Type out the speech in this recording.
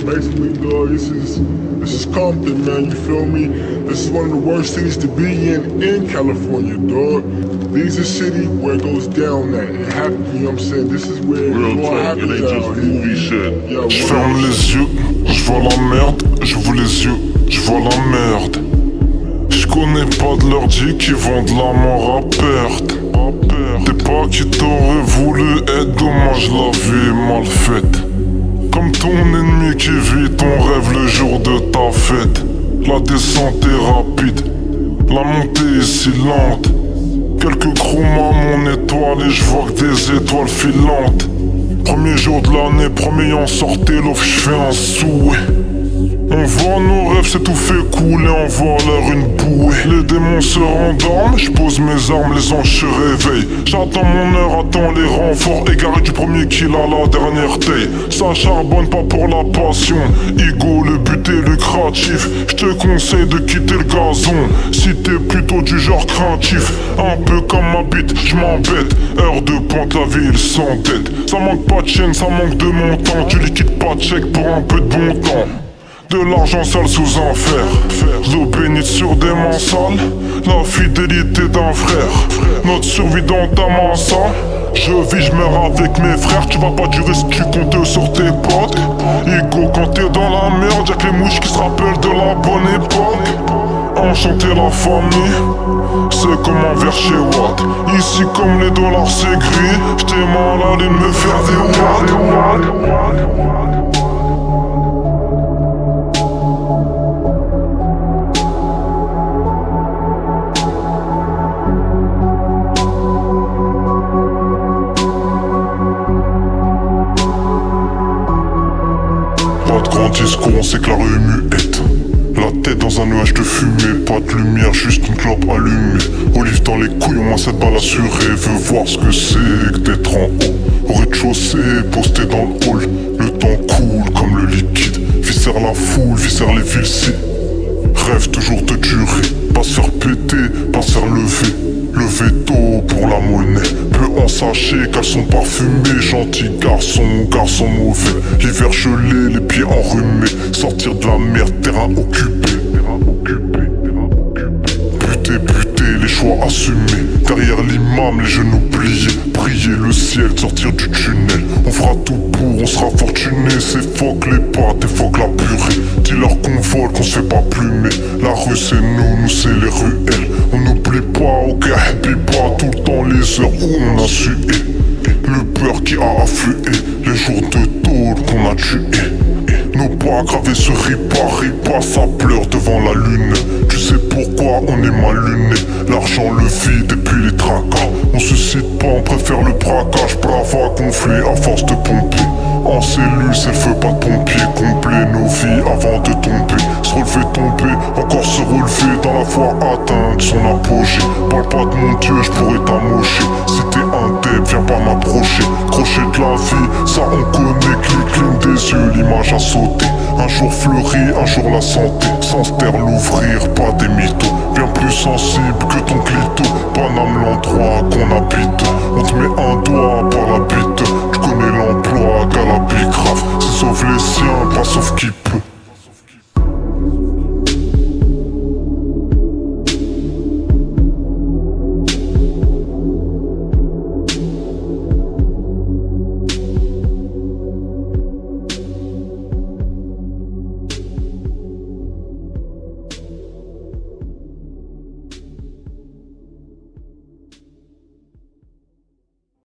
Basically, dog, this is Compton, man, you feel me? This is one of the worst cities to be in California, dog. These are cities where it goes down at. It happens, you know what I'm saying? This is where it all happens out here. Yeah, je ferme les yeux, je vois la merde, j'ouvre les yeux, je vois la merde. Je connais pas de l'ordi qui vendent la mort à perte. T'es pas qui t'aurait voulu être, dommage la vie est mal faite. Comme ton ennemi qui vit ton rêve le jour de ta fête. La descente est rapide, la montée est si lente. Quelques chromas mon étoile et je vois que des étoiles filantes. Premier jour de l'année, premier en sortie, l'offre j'fais un souhait. On voit nos rêves s'étouffer, couler, on voit l'air une bouée. Les démons se rendorment, je pose mes armes, les anges se réveillent. J'attends mon heure, attends les renforts, égaré du premier kill à la dernière taille. Ça charbonne pas pour la passion, ego, le but est lucratif. J'te conseille de quitter le gazon, si t'es plutôt du genre craintif. Un peu comme ma bite, j'm'embête. Heure de pointe, la ville sans tête. Ça manque pas de chaîne, ça manque de montant. Tu liquides pas de chèque pour un peu de bon temps. De l'argent sale sous un fer, l'eau bénite sur des mains sales, la fidélité d'un frère, notre survie dans ta massa. Je vis, je meurs avec mes frères, tu vas pas durer si tu comptes sur tes potes. Ego quand t'es dans la merde, y'a que les mouches qui se rappellent de la bonne époque. Enchanter la famille, c'est comme un verre chez Watt. Ici comme les dollars c'est gris, j'étais mal allé me faire des watts. Pas de grand discours, on sait que la rue est muette. La tête dans un nuage de fumée, pas de lumière, juste une clope allumée. Olive dans les couilles, au moins cette balle assurée. Veux voir ce que c'est que d'être en haut. Au rez-de-chaussée, posté dans le hall. Le temps coule comme le liquide. Viscère la foule, viscère les villes. Rêve toujours de durer. Pas se faire péter, pas se faire lever. Lever tôt pour la monnaie. Peu en sachet qu'elles sont parfumées. Gentil garçon, garçon mauvais. L'hiver gelé, les pieds enrhumés. Sortir de la merde, terrain occupé. Buter, les choix assumés. Derrière l'imam, les genoux pliés. Prier le ciel, sortir du tunnel. On fera tout pour, on sera fortuné. C'est fuck les pâtes et fuck la purée. Dis-leur qu'on vole, qu'on se fait pas plumer. La rue c'est nous c'est les ruelles. On n'oublie pas, ok, happy pas. Tout le temps les heures où on a sué. Le peur qui a afflué. Les jours de tôle qu'on a tué. Nos pas gravés se ripa, ça pleure devant la lune. Tu sais pourquoi on est mal luné. L'argent le vide et puis les tracas. On se cite pas, on préfère le braquage. Brava gonflé à force de pomper. En cellule c'est le feu pas de pompier complet. Nos vies avant de tomber. Se relever, tomber, encore se relever. Dans la foi atteindre son apogée. Parle pas de mon Dieu, je pourrais t'amocher. Si t'es un deb, viens pas m'approcher. Crochet de la vie, ça on connaît. Cligne des yeux, l'image a sauté. Un jour fleuri, un jour la santé. Sans se taire l'ouvrir, pas des mythos. Bien plus sensible que ton clito. Paname l'endroit qu'on habite. On te met un doigt par la bite. Tu connais l'endroit